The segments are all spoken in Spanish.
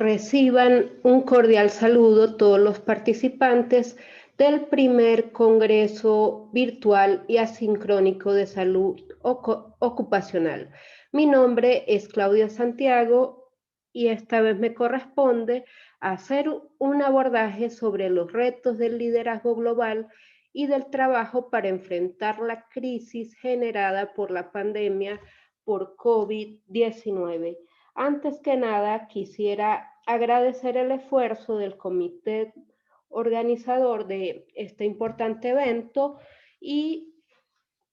Reciban un cordial saludo todos los participantes del primer Congreso Virtual y Asincrónico de Salud Ocupacional. Mi nombre es Claudia Santiago y esta vez me corresponde hacer un abordaje sobre los retos del liderazgo global y del trabajo para enfrentar la crisis generada por la pandemia por COVID-19. Antes que nada, quisiera agradecer el esfuerzo del comité organizador de este importante evento y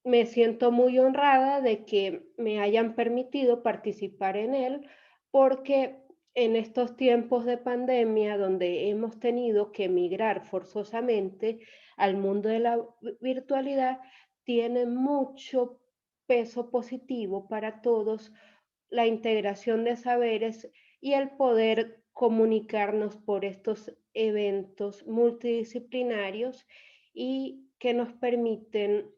me siento muy honrada de que me hayan permitido participar en él porque en estos tiempos de pandemia donde hemos tenido que migrar forzosamente al mundo de la virtualidad, tiene mucho peso positivo para todos la integración de saberes y el poder comunicarnos por estos eventos multidisciplinarios y que nos permiten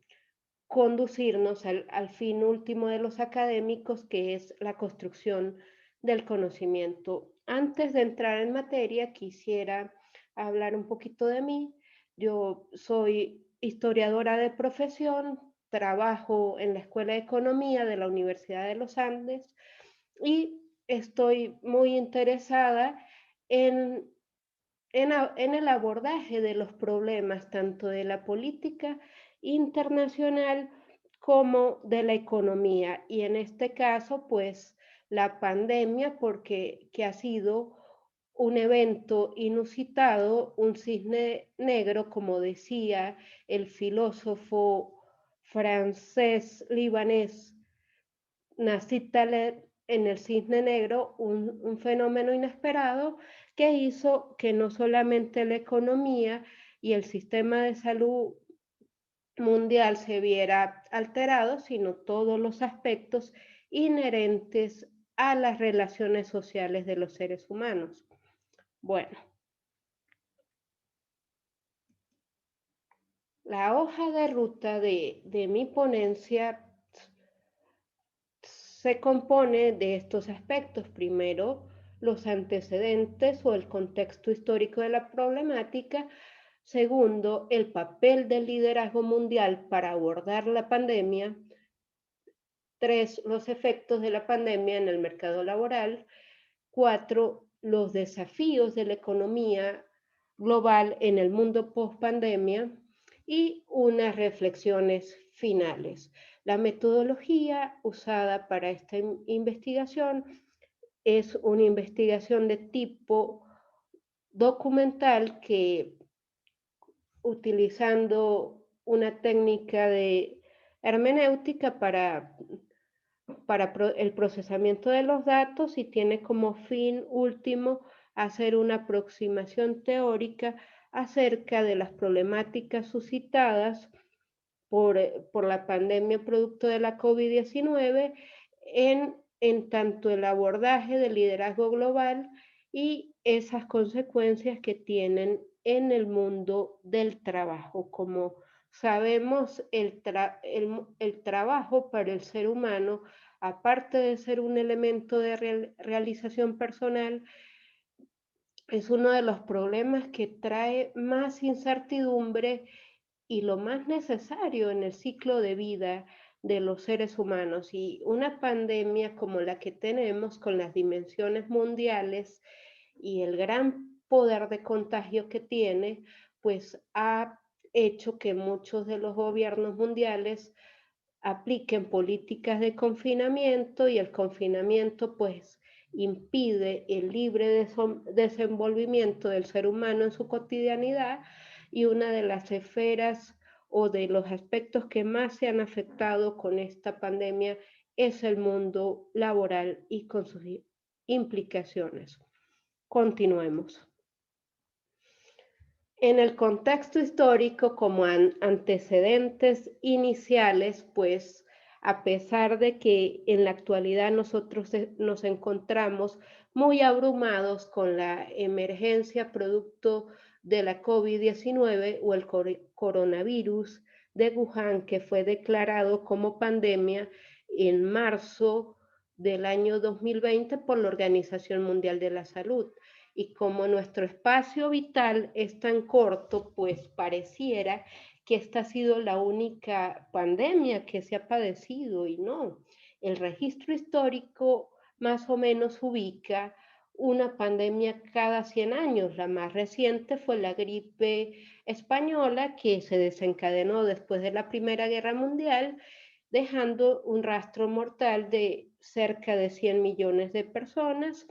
conducirnos al fin último de los académicos, que es la construcción del conocimiento. Antes de entrar en materia, quisiera hablar un poquito de mí. Yo soy historiadora de profesión, trabajo en la Escuela de Economía de la Universidad de los Andes y estoy muy interesada en, en el abordaje de los problemas tanto de la política internacional como de la economía. Y en este caso, pues la pandemia, porque que ha sido un evento inusitado, un cisne negro, como decía el filósofo francés libanés Nassim Taleb en el cisne negro, un fenómeno inesperado que hizo que no solamente la economía y el sistema de salud mundial se viera alterado, sino todos los aspectos inherentes a las relaciones sociales de los seres humanos. Bueno, la hoja de ruta de mi ponencia se compone de estos aspectos. Primero, los antecedentes o el contexto histórico de la problemática. Segundo, el papel del liderazgo mundial para abordar la pandemia. Tres, los efectos de la pandemia en el mercado laboral. Cuatro, los desafíos de la economía global en el mundo post-pandemia. Y unas reflexiones finales. La metodología usada para esta investigación es una investigación de tipo documental que, utilizando una técnica de hermenéutica para el procesamiento de los datos, y tiene como fin último hacer una aproximación teórica acerca de las problemáticas suscitadas por la pandemia producto de la COVID-19 en tanto el abordaje del liderazgo global y esas consecuencias que tienen en el mundo del trabajo. Como sabemos, el trabajo para el ser humano, aparte de ser un elemento de realización personal, es uno de los problemas que trae más incertidumbre y lo más necesario en el ciclo de vida de los seres humanos. Y una pandemia como la que tenemos, con las dimensiones mundiales y el gran poder de contagio que tiene, pues ha hecho que muchos de los gobiernos mundiales apliquen políticas de confinamiento, y el confinamiento pues impide el libre desenvolvimiento del ser humano en su cotidianidad, y una de las esferas o de los aspectos que más se han afectado con esta pandemia es el mundo laboral y con sus implicaciones. Continuemos. En el contexto histórico, como antecedentes iniciales, pues a pesar de que en la actualidad nosotros nos encontramos muy abrumados con la emergencia producto de la COVID-19 o el coronavirus de Wuhan, que fue declarado como pandemia en marzo del año 2020 por la Organización Mundial de la Salud. Y como nuestro espacio vital es tan corto, pues pareciera que esta ha sido la única pandemia que se ha padecido y no. El registro histórico más o menos ubica una pandemia cada 100 años. La más reciente fue la gripe española, que se desencadenó después de la Primera Guerra Mundial, dejando un rastro mortal de cerca de 100 millones de personas.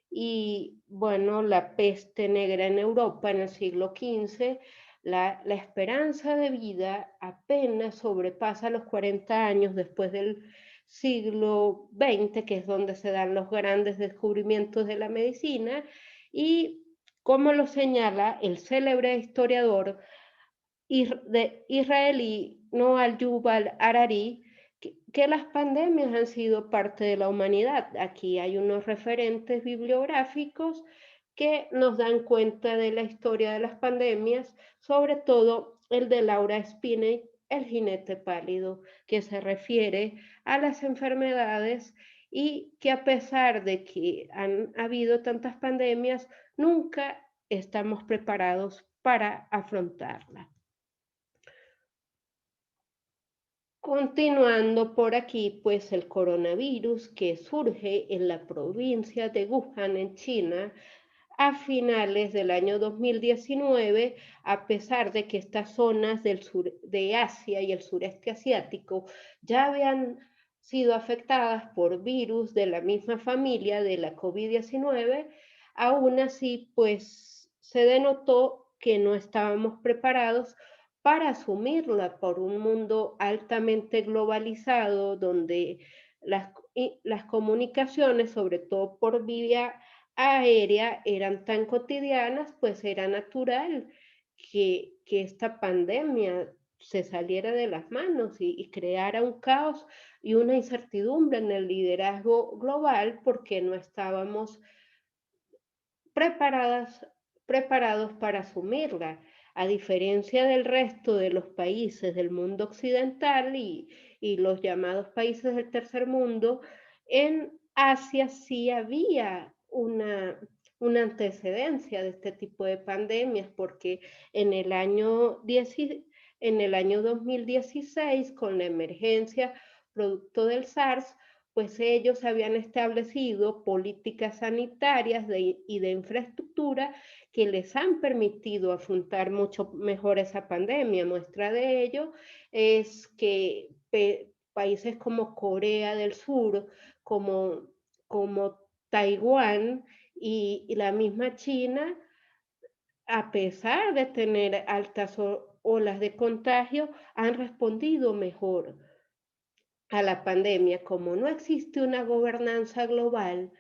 Y bueno, la peste negra en Europa en el siglo XV, la esperanza de vida apenas sobrepasa los 40 años después del siglo XX, que es donde se dan los grandes descubrimientos de la medicina, y como lo señala el célebre historiador israelí Noam Yuval Harari, que las pandemias han sido parte de la humanidad. Aquí hay unos referentes bibliográficos que nos dan cuenta de la historia de las pandemias, sobre todo el de Laura Spinney, El jinete pálido, que se refiere a las enfermedades y que a pesar de que han habido tantas pandemias, nunca estamos preparados para afrontarla. Continuando por aquí, pues el coronavirus que surge en la provincia de Wuhan, en China, a finales del año 2019, a pesar de que estas zonas del sur de Asia y el sureste asiático ya habían sido afectadas por virus de la misma familia de la COVID-19, aún así, pues se denotó que no estábamos preparados para asumirla por un mundo altamente globalizado, donde las comunicaciones, sobre todo por vía aérea, eran tan cotidianas, pues era natural que esta pandemia se saliera de las manos y creara un caos y una incertidumbre en el liderazgo global porque no estábamos preparadas, preparados para asumirla, a diferencia del resto de los países del mundo occidental y los llamados países del tercer mundo. En Asia sí había una antecedencia de este tipo de pandemias, porque en el año, 10, en el año 2016, con la emergencia producto del SARS, pues ellos habían establecido políticas sanitarias y de infraestructura que les han permitido afrontar mucho mejor esa pandemia. Muestra de ello es que países como Corea del Sur, como Taiwán y la misma China, a pesar de tener altas olas de contagio, han respondido mejor a la pandemia. Como no existe una gobernanza global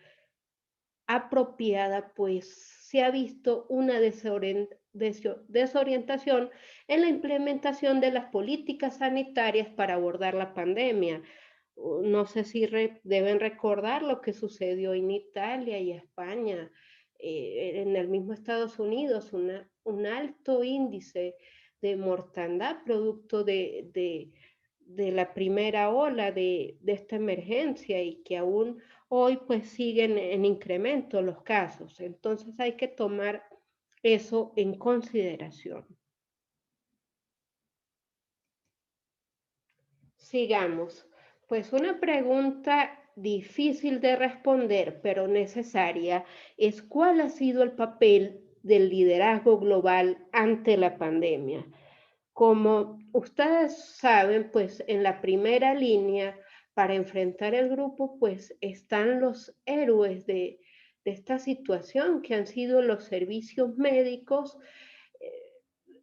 apropiada, pues se ha visto una desorientación en la implementación de las políticas sanitarias para abordar la pandemia. No sé si deben recordar lo que sucedió en Italia y España, en el mismo Estados Unidos, un alto índice de mortandad producto de la primera ola de esta emergencia y que aún hoy pues siguen en incremento los casos. Entonces hay que tomar eso en consideración. Sigamos. Pues una pregunta difícil de responder, pero necesaria, es ¿cuál ha sido el papel del liderazgo global ante la pandemia? Como ustedes saben, pues en la primera línea para enfrentar el grupo, pues están los héroes de esta situación, que han sido los servicios médicos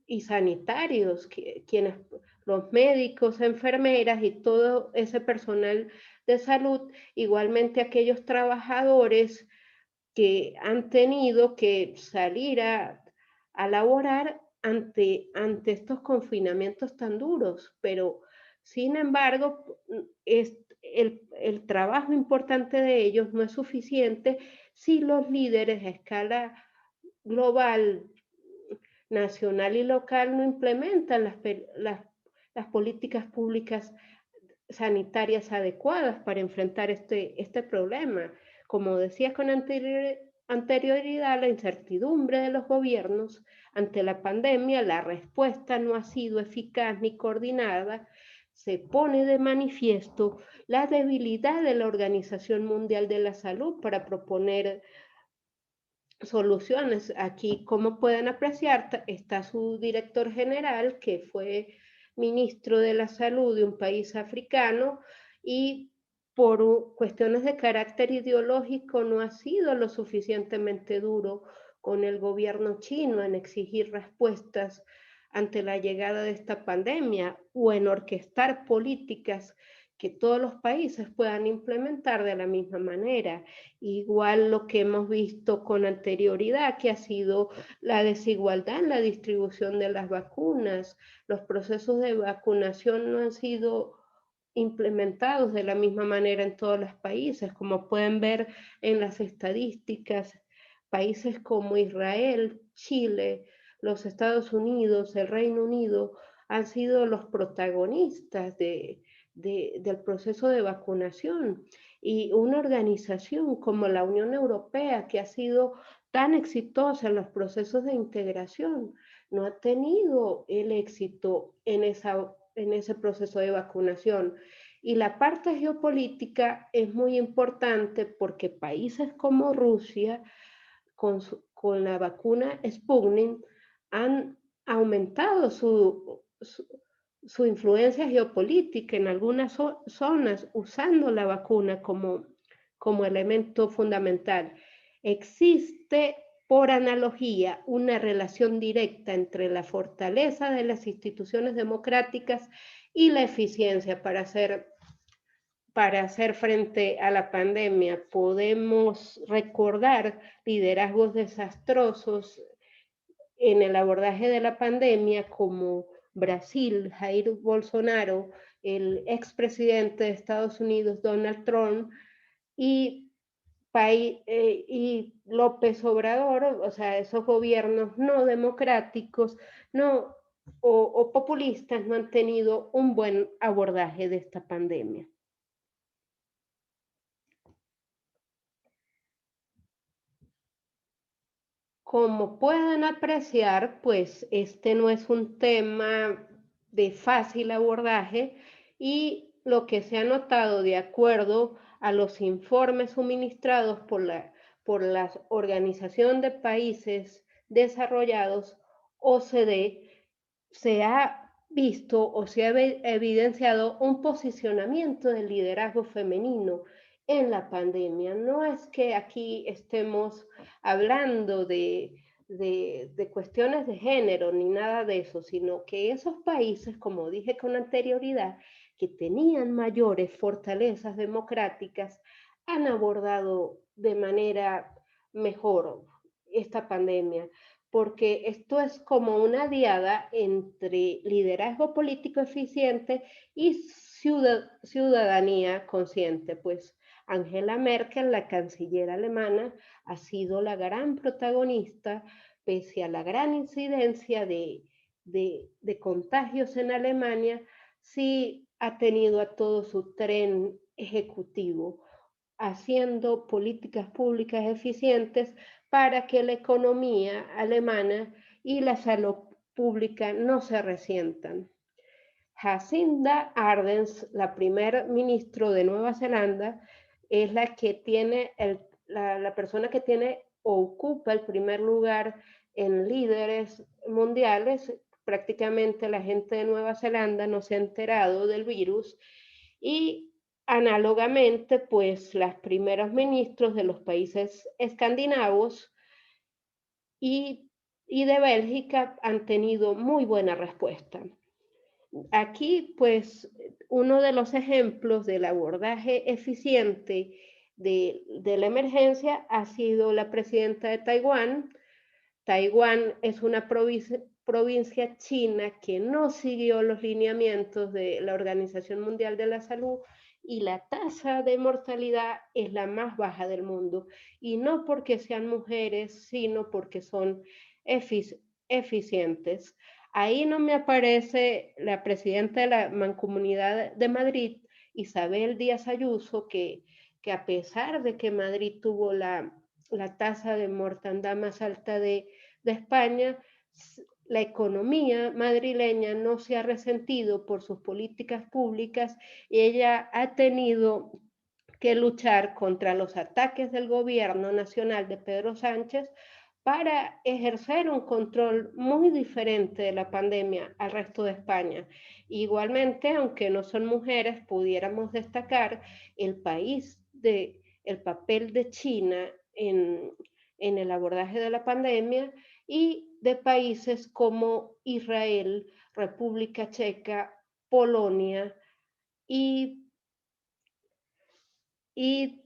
y sanitarios, quienes, los médicos, enfermeras y todo ese personal de salud, igualmente aquellos trabajadores que han tenido que salir a laborar ante estos confinamientos tan duros, pero sin embargo, el trabajo importante de ellos no es suficiente si los líderes a escala global, nacional y local no implementan las políticas públicas sanitarias adecuadas para enfrentar este problema. Como decía con anterioridad, la incertidumbre de los gobiernos ante la pandemia, la respuesta no ha sido eficaz ni coordinada, se pone de manifiesto la debilidad de la Organización Mundial de la Salud para proponer soluciones. Aquí, como pueden apreciar, está su director general, que fue ministro de la salud de un país africano y por cuestiones de carácter ideológico no ha sido lo suficientemente duro con el gobierno chino en exigir respuestas ante la llegada de esta pandemia o en orquestar políticas que todos los países puedan implementar de la misma manera. Igual lo que hemos visto con anterioridad, que ha sido la desigualdad en la distribución de las vacunas. Los procesos de vacunación no han sido implementados de la misma manera en todos los países, como pueden ver en las estadísticas. Países como Israel, Chile, los Estados Unidos, el Reino Unido han sido los protagonistas del proceso de vacunación, y una organización como la Unión Europea, que ha sido tan exitosa en los procesos de integración, no ha tenido el éxito en ese proceso de vacunación. Y la parte geopolítica es muy importante porque países como Rusia, con la vacuna Sputnik, han aumentado su influencia geopolítica en algunas zonas usando la vacuna como elemento fundamental. Existe, por analogía, una relación directa entre la fortaleza de las instituciones democráticas y la eficiencia para hacer frente a la pandemia. Podemos recordar liderazgos desastrosos en el abordaje de la pandemia, como Brasil, Jair Bolsonaro, el expresidente de Estados Unidos, Donald Trump, y, y López Obrador, o sea, esos gobiernos no democráticos no, o populistas no han tenido un buen abordaje de esta pandemia. Como pueden apreciar, pues este no es un tema de fácil abordaje, y lo que se ha notado de acuerdo a los informes suministrados por la Organización de Países Desarrollados, OCDE, se ha visto o se ha evidenciado un posicionamiento del liderazgo femenino en la pandemia. No es que aquí estemos hablando de cuestiones de género ni nada de eso, sino que esos países, como dije con anterioridad, que tenían mayores fortalezas democráticas, han abordado de manera mejor esta pandemia, porque esto es como una diada entre liderazgo político eficiente y ciudadanía consciente. Pues Angela Merkel, la canciller alemana, ha sido la gran protagonista, pese a la gran incidencia de contagios en Alemania. Sí ha tenido a todo su tren ejecutivo haciendo políticas públicas eficientes para que la economía alemana y la salud pública no se resientan. Jacinda Ardern, la primer ministro de Nueva Zelanda, es la que tiene la persona que tiene o ocupa el primer lugar en líderes mundiales. Prácticamente la gente de Nueva Zelanda no se ha enterado del virus, y análogamente, pues los primeros ministros de los países escandinavos y de Bélgica han tenido muy buena respuesta. Aquí, pues, uno de los ejemplos del abordaje eficiente de la emergencia ha sido la presidenta de Taiwán. Taiwán es una provincia china que no siguió los lineamientos de la Organización Mundial de la Salud, y la tasa de mortalidad es la más baja del mundo, y no porque sean mujeres, sino porque son eficientes. Ahí no me aparece la presidenta de la Mancomunidad de Madrid, Isabel Díaz Ayuso, que a pesar de que Madrid tuvo la tasa de mortandad más alta de España, la economía madrileña no se ha resentido por sus políticas públicas y ella ha tenido que luchar contra los ataques del gobierno nacional de Pedro Sánchez para ejercer un control muy diferente de la pandemia al resto de España. Igualmente, aunque no son mujeres, pudiéramos destacar el papel de China en el abordaje de la pandemia y de países como Israel, República Checa, Polonia y, y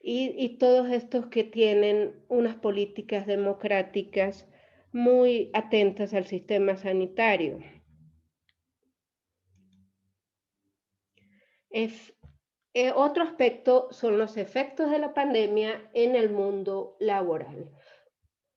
y todos estos que tienen unas políticas democráticas muy atentas al sistema sanitario. Otro aspecto son los efectos de la pandemia en el mundo laboral.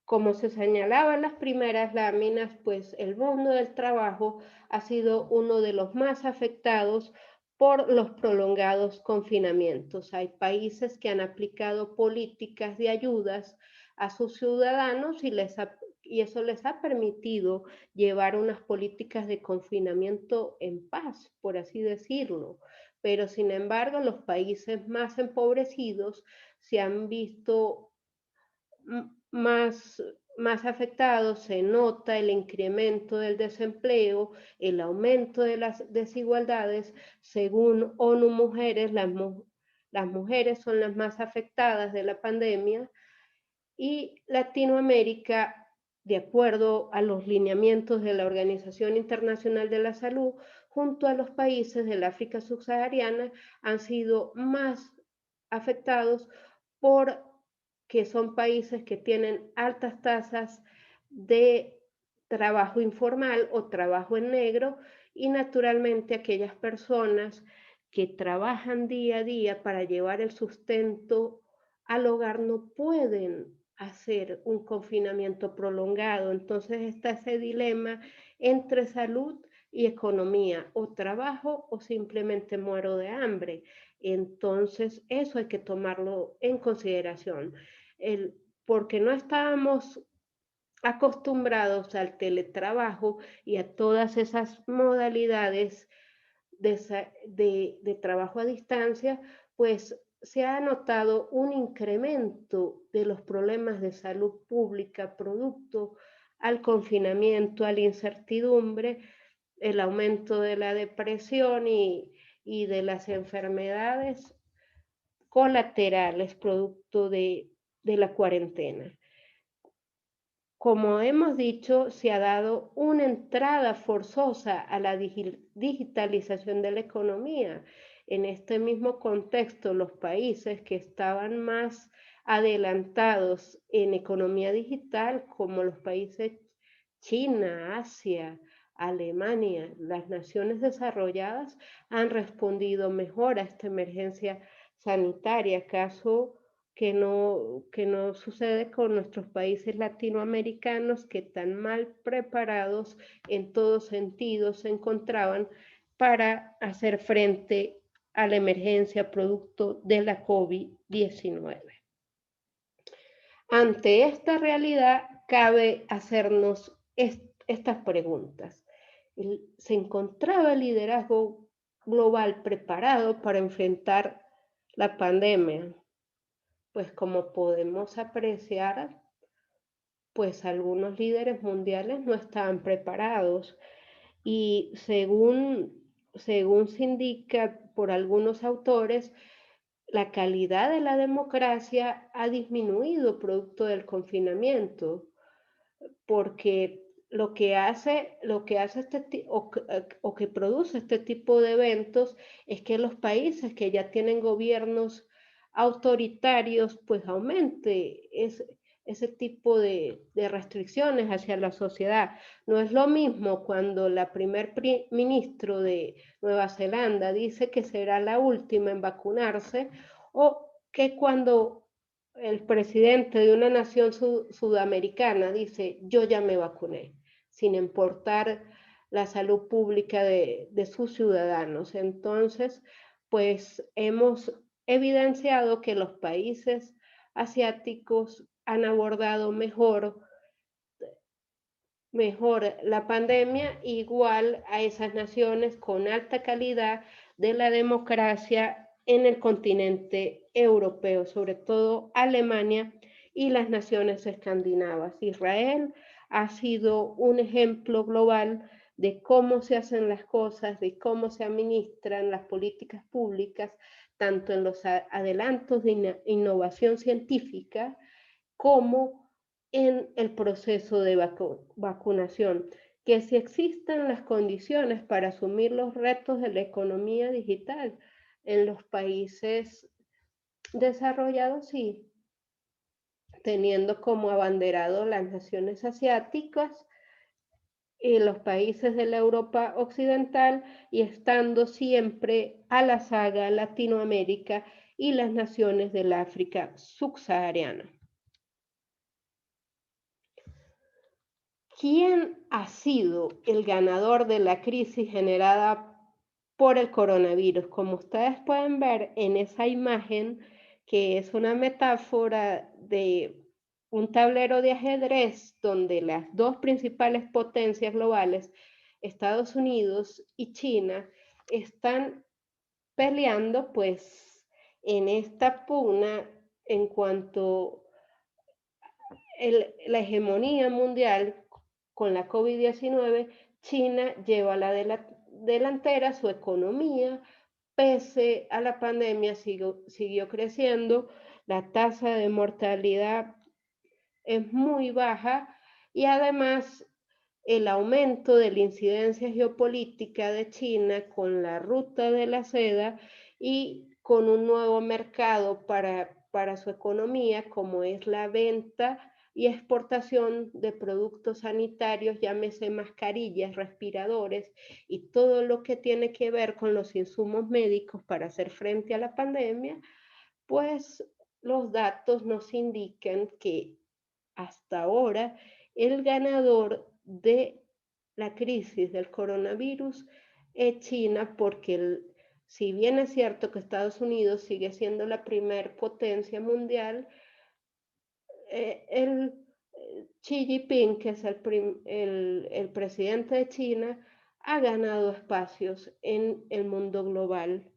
Como se señalaba en las primeras láminas, pues el mundo del trabajo ha sido uno de los más afectados por los prolongados confinamientos. Hay países que han aplicado políticas de ayudas a sus ciudadanos y eso les ha permitido llevar unas políticas de confinamiento en paz, por así decirlo. Pero sin embargo, los países más empobrecidos se han visto más, más afectados, se nota el incremento del desempleo, el aumento de las desigualdades. Según ONU Mujeres, las mujeres son las más afectadas de la pandemia y Latinoamérica, de acuerdo a los lineamientos de la Organización Internacional de la Salud, junto a los países del África subsahariana, han sido más afectados por que son países que tienen altas tasas de trabajo informal o trabajo en negro y naturalmente aquellas personas que trabajan día a día para llevar el sustento al hogar no pueden hacer un confinamiento prolongado. Entonces está ese dilema entre salud y economía, o trabajo o simplemente muero de hambre. Entonces eso hay que tomarlo en consideración, porque no estábamos acostumbrados al teletrabajo y a todas esas modalidades de trabajo a distancia, pues se ha notado un incremento de los problemas de salud pública producto al confinamiento, a la incertidumbre, el aumento de la depresión y de las enfermedades colaterales producto de la cuarentena. Como hemos dicho, se ha dado una entrada forzosa a la digitalización de la economía. En este mismo contexto, los países que estaban más adelantados en economía digital, como los países China, Asia, Alemania, las naciones desarrolladas, han respondido mejor a esta emergencia sanitaria, caso que no sucede con nuestros países latinoamericanos que tan mal preparados en todos sentidos se encontraban para hacer frente a la emergencia producto de la COVID-19. Ante esta realidad, cabe hacernos estas preguntas. ¿Se encontraba el liderazgo global preparado para enfrentar la pandemia? Pues como podemos apreciar, pues algunos líderes mundiales no estaban preparados y según se indica por algunos autores, la calidad de la democracia ha disminuido producto del confinamiento, porque o que produce este tipo de eventos es que los países que ya tienen gobiernos autoritarios, pues aumente ese tipo de restricciones hacia la sociedad. No es lo mismo cuando la primer ministro de Nueva Zelanda dice que será la última en vacunarse, o que cuando el presidente de una nación sudamericana dice, yo ya me vacuné, sin importar la salud pública de sus ciudadanos. Entonces, pues hemos evidenciado que los países asiáticos han abordado mejor la pandemia, igual a esas naciones con alta calidad de la democracia en el continente europeo, sobre todo Alemania y las naciones escandinavas. Israel ha sido un ejemplo global de cómo se hacen las cosas, de cómo se administran las políticas públicas, tanto en los adelantos de innovación científica como en el proceso de vacunación, que si existen las condiciones para asumir los retos de la economía digital en los países desarrollados, sí, teniendo como abanderado las naciones asiáticas y los países de la Europa occidental y estando siempre a la saga Latinoamérica y las naciones del África subsahariana. ¿Quién ha sido el ganador de la crisis generada por el coronavirus? Como ustedes pueden ver en esa imagen, que es una metáfora de un tablero de ajedrez donde las dos principales potencias globales, Estados Unidos y China, están peleando pues en esta pugna en cuanto la hegemonía mundial con la COVID-19, China lleva la delantera, su economía, pese a la pandemia, siguió creciendo, la tasa de mortalidad es muy baja y además el aumento de la incidencia geopolítica de China con la ruta de la seda y con un nuevo mercado para su economía, como es la venta y exportación de productos sanitarios, llámese mascarillas, respiradores y todo lo que tiene que ver con los insumos médicos para hacer frente a la pandemia, pues los datos nos indican que hasta ahora el ganador de la crisis del coronavirus es China, porque si bien es cierto que Estados Unidos sigue siendo la primer potencia mundial, el Xi Jinping, que es el presidente de China, ha ganado espacios en el mundo global.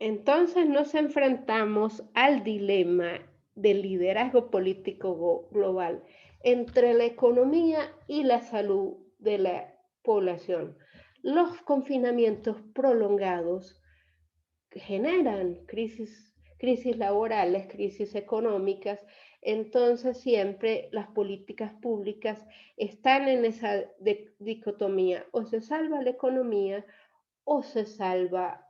Entonces nos enfrentamos al dilema del liderazgo político global entre la economía y la salud de la población. Los confinamientos prolongados generan crisis laborales, crisis económicas, entonces siempre las políticas públicas están en esa dicotomía, o se salva la economía o se salva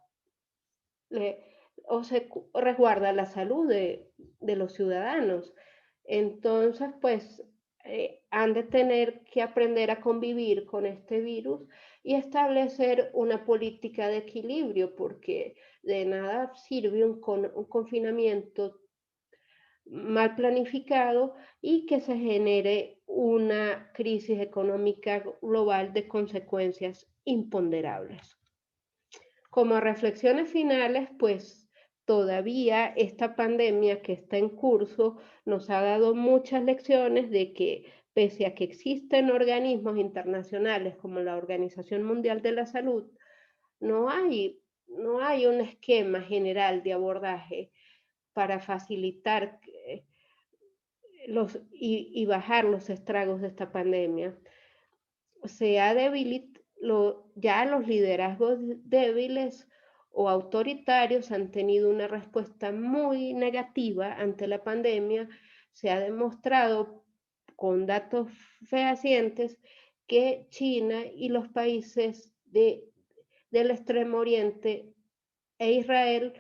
o se resguarda la salud de los ciudadanos. Entonces, pues han de tener que aprender a convivir con este virus y establecer una política de equilibrio, porque de nada sirve un confinamiento mal planificado y que se genere una crisis económica global de consecuencias imponderables. Como reflexiones finales, pues todavía esta pandemia que está en curso nos ha dado muchas lecciones de que pese a que existen organismos internacionales como la Organización Mundial de la Salud, no hay un esquema general de abordaje para facilitar y bajar los estragos de esta pandemia. Se ha ya los liderazgos débiles o autoritarios han tenido una respuesta muy negativa ante la pandemia. Se ha demostrado con datos fehacientes que China y los países del Extremo Oriente e Israel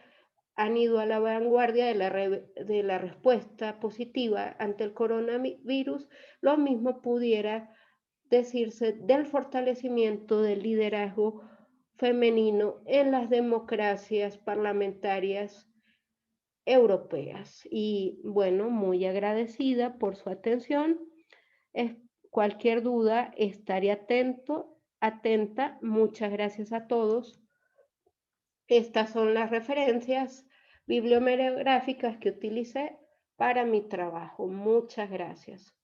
han ido a la vanguardia de la respuesta positiva ante el coronavirus. Lo mismo pudiera decirse del fortalecimiento del liderazgo femenino en las democracias parlamentarias europeas. Y bueno, muy agradecida por su atención. Es- Cualquier duda, estaré atenta. Muchas gracias a todos. Estas son las referencias bibliográficas que utilicé para mi trabajo. Muchas gracias.